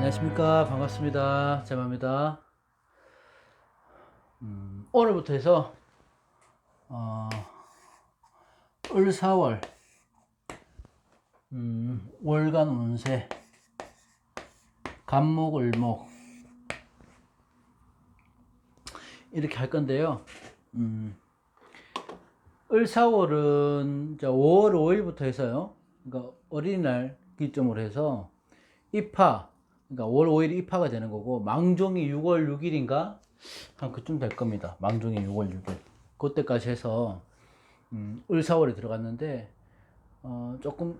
안녕하십니까. 반갑습니다. 제마입니다. 오늘부터 해서 을 4월 월간 운세 간목 을목 이렇게 할 건데요. 을 4월은 5월 5일부터 해서요. 그러니까 어린이날 기점으로 해서 입하, 그러니까 5월 5일이 입하가 되는 거고, 망종이 6월 6일인가 한 그쯤 될 겁니다. 망종이 6월 6일 그때까지 해서 을 4월에 들어갔는데 조금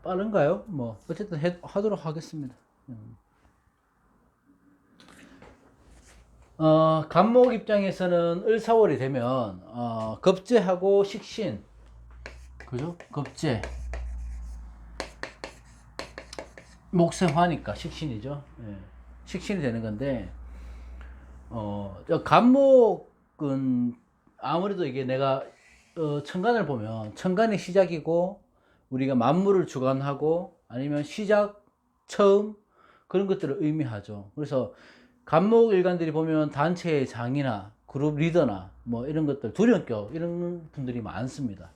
빠른가요? 뭐 어쨌든 하도록 하겠습니다. 간목 입장에서는 을 4월이 되면 겁재하고 식신, 그죠? 겁재 목생화니까 식신이죠. 예. 식신이 되는 건데 저 간목은 아무래도 이게 내가 천간을 보면 천간이 시작이고 우리가 만물을 주관하고 아니면 시작, 처음 그런 것들을 의미하죠. 그래서 간목 일간들이 보면 단체의 장이나 그룹 리더나 뭐 이런 것들, 두령격 이런 분들이 많습니다.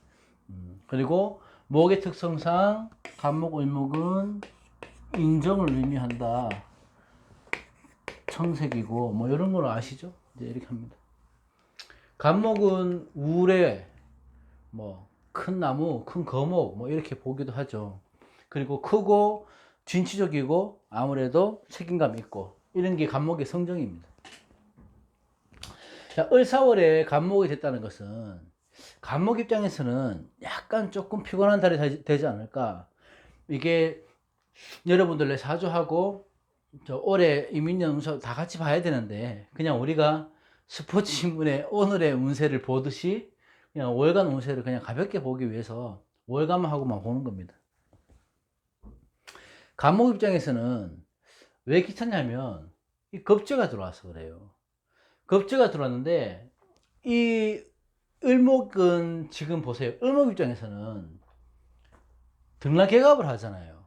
그리고 목의 특성상 간목 을목은 인정을 의미한다. 청색이고 뭐 이런 걸 아시죠? 이제 이렇게 합니다. 간목은 우레, 뭐 큰 나무, 큰 거목 뭐 이렇게 보기도 하죠. 그리고 크고 진취적이고 아무래도 책임감 있고 이런 게 간목의 성정입니다. 자, 을 4월에 간목이 됐다는 것은 간목 입장에서는 약간 조금 피곤한 달이 되지 않을까. 이게 여러분들의 사주하고 올해 이민년 운세 다 같이 봐야 되는데 그냥 우리가 스포츠 신문에 오늘의 운세를 보듯이 그냥 월간 운세를 그냥 가볍게 보기 위해서 월간만 하고만 보는 겁니다. 간목 입장에서는 왜 귀찮냐면 이 겁재가 들어와서 그래요. 겁재가 들어왔는데 이 을목은 지금 보세요. 을목 입장에서는 등락개갑을 하잖아요.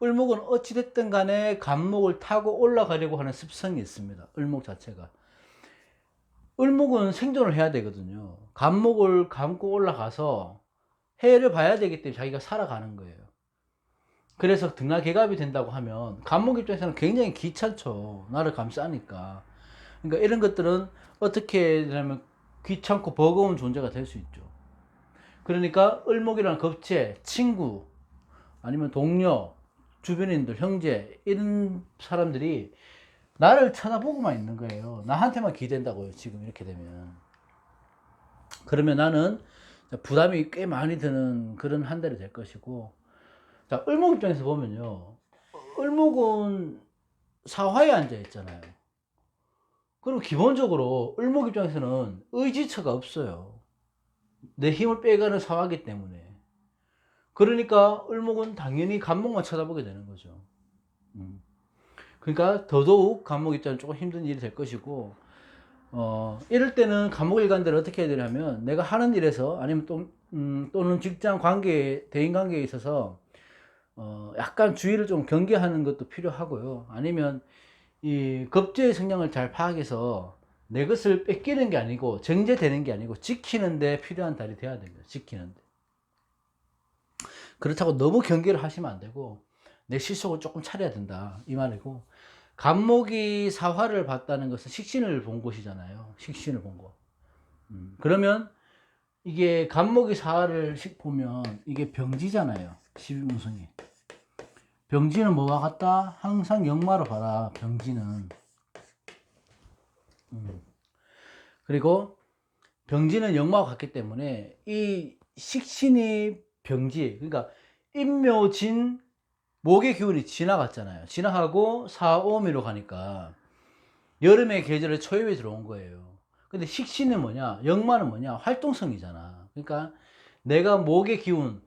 을목은 어찌됐든 간에 간목을 타고 올라가려고 하는 습성이 있습니다. 을목 자체가. 을목은 생존을 해야 되거든요. 간목을 감고 올라가서 해를 봐야 되기 때문에 자기가 살아가는 거예요. 그래서 등락개갑이 된다고 하면 간목 입장에서는 굉장히 귀찮죠. 나를 감싸니까. 그러니까 이런 것들은 어떻게 되냐면 귀찮고 버거운 존재가 될 수 있죠. 그러니까 을목이라는 겁체, 친구, 아니면 동료, 주변인들, 형제 이런 사람들이 나를 쳐다보고만 있는 거예요. 나한테만 기댄다고요. 지금 이렇게 되면. 그러면 나는 부담이 꽤 많이 드는 그런 한 달이 될 것이고, 자, 을목 입장에서 보면요. 을목은 사화에 앉아 있잖아요. 그럼 기본적으로 을목 입장에서는 의지처가 없어요. 내 힘을 빼가는 사화기 때문에. 그러니까 을목은 당연히 간목만 쳐다보게 되는 거죠. 그러니까 더더욱 간목 입장은 조금 힘든 일이 될 것이고, 이럴 때는 간목 일관들을 어떻게 해야 되냐면 내가 하는 일에서 아니면 또는 직장 관계, 대인 관계에 있어서 약간 주의를 좀 경계하는 것도 필요하고요. 아니면 이 겁재의 성향을 잘 파악해서 내 것을 뺏기는 게 아니고 정제되는 게 아니고 지키는데 필요한 달이 돼야 됩니다. 지키는데. 그렇다고 너무 경계를 하시면 안 되고 내 실속을 조금 차려야 된다 이 말이고, 간목이 사화를 봤다는 것은 식신을 본 것이잖아요. 식신을 본 거. 그러면 이게 간목이 사화를 보면 이게 병지잖아요. 12운성이. 병지는 뭐와 같다? 항상 역마로 봐라. 병지는. 그리고 병지는 역마와 같기 때문에 이 식신이 병지, 그러니까 임묘진 목의 기운이 지나갔잖아요. 지나가고 사오미로 가니까 여름의 계절에 초입에 들어온 거예요. 근데 식신은 뭐냐? 역마는 뭐냐? 활동성이잖아. 그러니까 내가 목의 기운,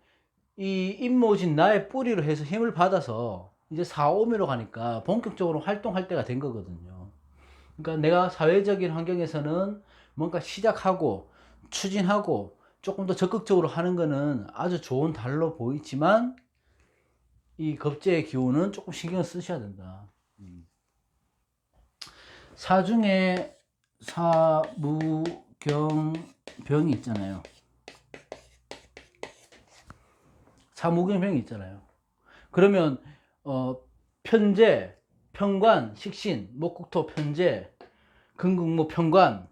이 임모진 나의 뿌리로 해서 힘을 받아서 이제 사오미로 가니까 본격적으로 활동할 때가 된 거거든요. 그러니까 내가 사회적인 환경에서는 뭔가 시작하고 추진하고 조금 더 적극적으로 하는 거는 아주 좋은 달로 보이지만 이 겁재의 기운은 조금 신경 쓰셔야 된다. 사중에 사무경병이 있잖아요. 사무경병이 있잖아요. 그러면 편재, 편관, 식신, 목국토, 편재, 금국무, 편관,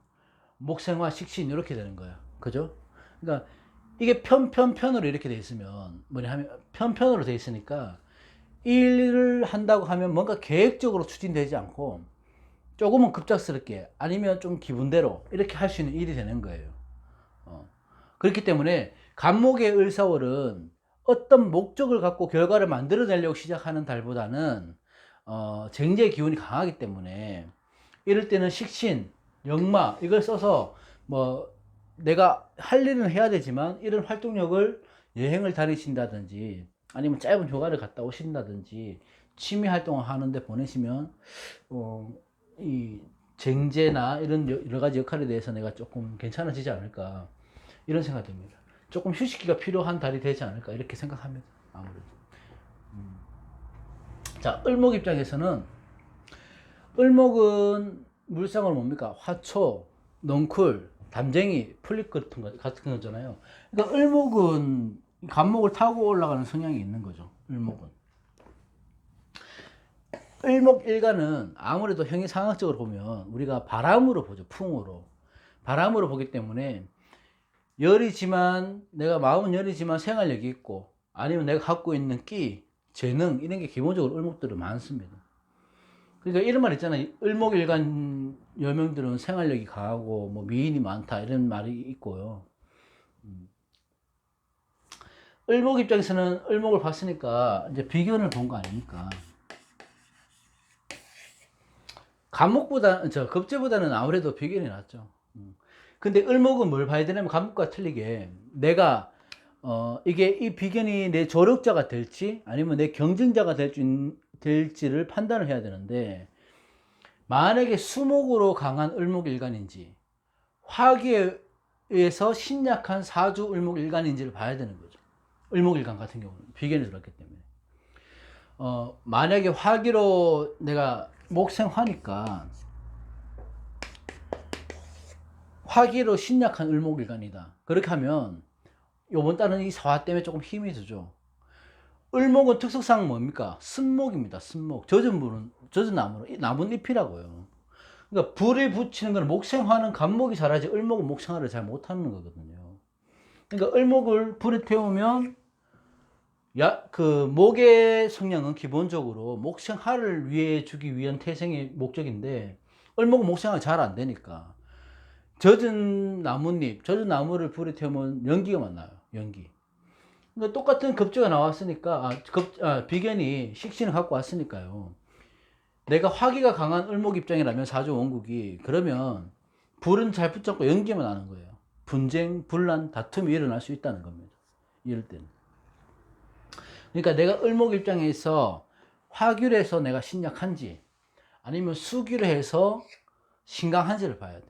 목생화, 식신 이렇게 되는 거예요. 그죠? 그러니까 이게 편으로 이렇게 돼 있으면 뭐냐 하면 편으로 돼 있으니까 일을 한다고 하면 뭔가 계획적으로 추진되지 않고 조금은 급작스럽게 아니면 좀 기분대로 이렇게 할 수 있는 일이 되는 거예요. 그렇기 때문에 간목의 을사월은 어떤 목적을 갖고 결과를 만들어내려고 시작하는 달보다는 쟁제의 기운이 강하기 때문에 이럴 때는 식신, 역마 이걸 써서 뭐 내가 할 일은 해야 되지만 이런 활동력을 여행을 다니신다든지 아니면 짧은 휴가를 갔다 오신다든지 취미 활동을 하는데 보내시면 이 쟁제나 이런 여러 가지 역할에 대해서 내가 조금 괜찮아지지 않을까 이런 생각이 듭니다. 조금 휴식기가 필요한 달이 되지 않을까 이렇게 생각합니다. 아무래도. 자, 을목 입장에서는 을목은 물상으로 뭡니까? 화초, 넝쿨, 담쟁이, 풀잎 같은 거잖아요. 그러니까 을목은 간목을 타고 올라가는 성향이 있는 거죠. 을목은. 을목일간은 아무래도 형이상학적으로 보면 우리가 바람으로 보죠. 풍으로. 바람으로 보기 때문에 열이지만 내가 마음은 열이지만 생활력이 있고 아니면 내가 갖고 있는 끼, 재능 이런 게 기본적으로 을목들은 많습니다. 그러니까 이런 말 있잖아요. 을목일간 여명들은 생활력이 강하고 뭐 미인이 많다 이런 말이 있고요. 을목 입장에서는 을목을 봤으니까 이제 비견을 본 거 아닙니까? 간목보다 급제보다는 아무래도 비견이 낫죠. 근데 을목은 뭘 봐야 되냐면 간목과 틀리게 내가 이게 이 비견이 내 조력자가 될지 아니면 내 경쟁자가 될지를 판단을 해야 되는데 만약에 수목으로 강한 을목일간인지 화기에 의해서 신약한 사주 을목일간인지를 봐야 되는 거죠. 을목일간 같은 경우는 비견이 들었기 때문에 만약에 화기로 내가 목생화니까 화기로 신약한 을목일간이다. 그렇게 하면 요번 달은 이 사화 때문에 조금 힘이 드죠. 을목은 특성상 뭡니까? 쓴목입니다. 쓴목. 젖은 나무로 나뭇잎이라고요. 그러니까 불에 붙이는 건 목생화는 간목이 잘하지 을목은 목생화를 잘 못하는 거거든요. 그러니까 을목을 불에 태우면 그 목의 성향은 기본적으로 목생화를 위해 주기 위한 태생의 목적인데 을목은 목생화가 잘 안 되니까 젖은 나뭇잎, 젖은 나무를 불에 태우면 연기가 나요. 연기. 그러니까 똑같은 급제가 나왔으니까 비견이 식신을 갖고 왔으니까요. 내가 화기가 강한 을목 입장이라면 사주 원국이 그러면 불은 잘 붙잡고 연기만 나는 거예요. 분쟁, 분란, 다툼이 일어날 수 있다는 겁니다. 이럴 때는. 그러니까 내가 을목 입장에서 화기로 해서 내가 신약한지 아니면 수기로 해서 신강한지를 봐야 돼.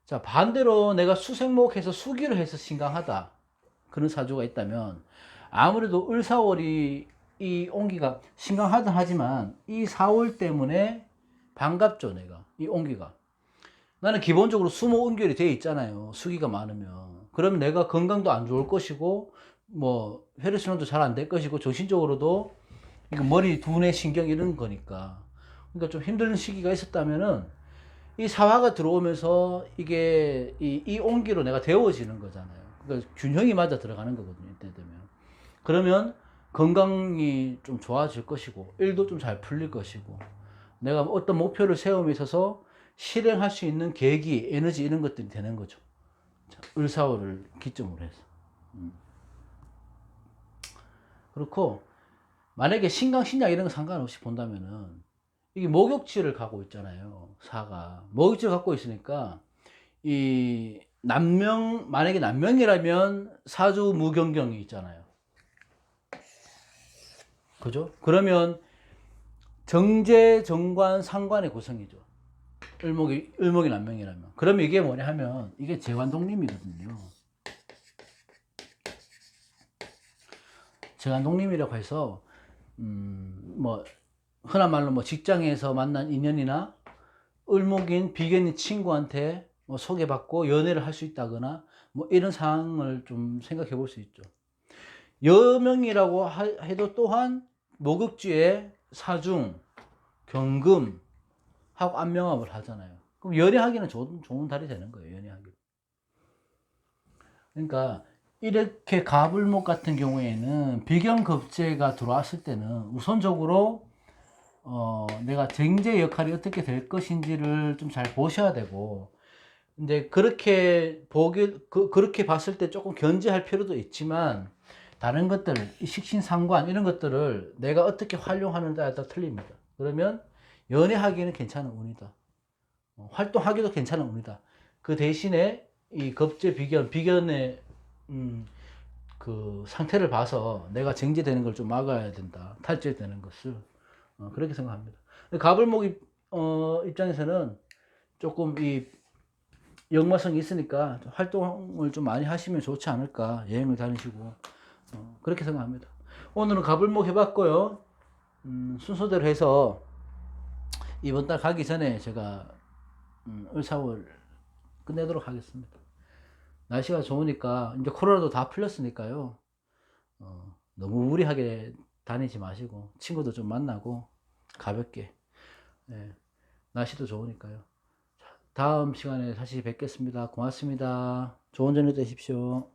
자, 반대로 내가 수생목해서 수기로 해서 신강하다. 그런 사주가 있다면 아무래도 을사월이 이 온기가 신강하다 하지만 이 4월 때문에 반갑죠. 내가 이 온기가 나는 기본적으로 수목 은결이 되어 있잖아요. 수기가 많으면 그러면 내가 건강도 안 좋을 것이고 뭐 혈액순환도 잘 안 될 것이고 정신적으로도 머리 두뇌 신경 이런 거니까 그러니까 좀 힘든 시기가 있었다면은 이 사화가 들어오면서 이게 이 온기로 내가 데워지는 거잖아요. 그러니까 균형이 맞아 들어가는 거거든요. 이때 되면. 그러면 건강이 좀 좋아질 것이고 일도 좀 잘 풀릴 것이고 내가 어떤 목표를 세움에 있어서 실행할 수 있는 계기, 에너지 이런 것들이 되는 거죠. 을사월을 기점으로 해서. 그렇고 만약에 신강, 신약 이런 거 상관없이 본다면은 이게 목욕지를 갖고 있잖아요. 사가. 목욕지를 갖고 있으니까 이 남명, 만약에 남명이라면 사주 무경경이 있잖아요. 그죠? 그러면 정제, 정관, 상관의 구성이죠. 을목이 남명이라면. 그러면 이게 뭐냐 하면 이게 재관독림이거든요. 재관독림이라고 해서 뭐 흔한 말로 뭐 직장에서 만난 인연이나 을목인 비견인 친구한테 뭐 소개받고 연애를 할 수 있다거나 뭐 이런 상황을 좀 생각해 볼 수 있죠. 여명이라고 해도 또한 목욕지에 사중, 경금 하고 안명합을 하잖아요. 그럼 연애하기는 좋은 달이 되는 거예요. 연애하기. 그러니까 이렇게 가불목 같은 경우에는 비견급제가 들어왔을 때는 우선적으로 내가 쟁제 역할이 어떻게 될 것인지를 좀 잘 보셔야 되고, 이제 그렇게 봤을 때 조금 견제할 필요도 있지만, 다른 것들, 이 식신상관 이런 것들을 내가 어떻게 활용하느냐에 따라 틀립니다. 그러면 연애하기는 괜찮은 운이다. 활동하기도 괜찮은 운이다. 그 대신에 이 겁제 비견의 그 상태를 봐서 내가 쟁제되는 걸 좀 막아야 된다. 탈제되는 것을 그렇게 생각합니다. 가불목 입장에서는 조금 이 역마성이 있으니까 활동을 좀 많이 하시면 좋지 않을까. 여행을 다니시고 그렇게 생각합니다. 오늘은 가불목 해봤고요. 순서대로 해서 이번 달 가기 전에 제가 을사월 끝내도록 하겠습니다. 날씨가 좋으니까 이제 코로나도 다 풀렸으니까요. 너무 무리하게 다니지 마시고 친구도 좀 만나고 가볍게. 예, 날씨도 좋으니까요. 다음 시간에 다시 뵙겠습니다. 고맙습니다. 좋은 저녁 되십시오.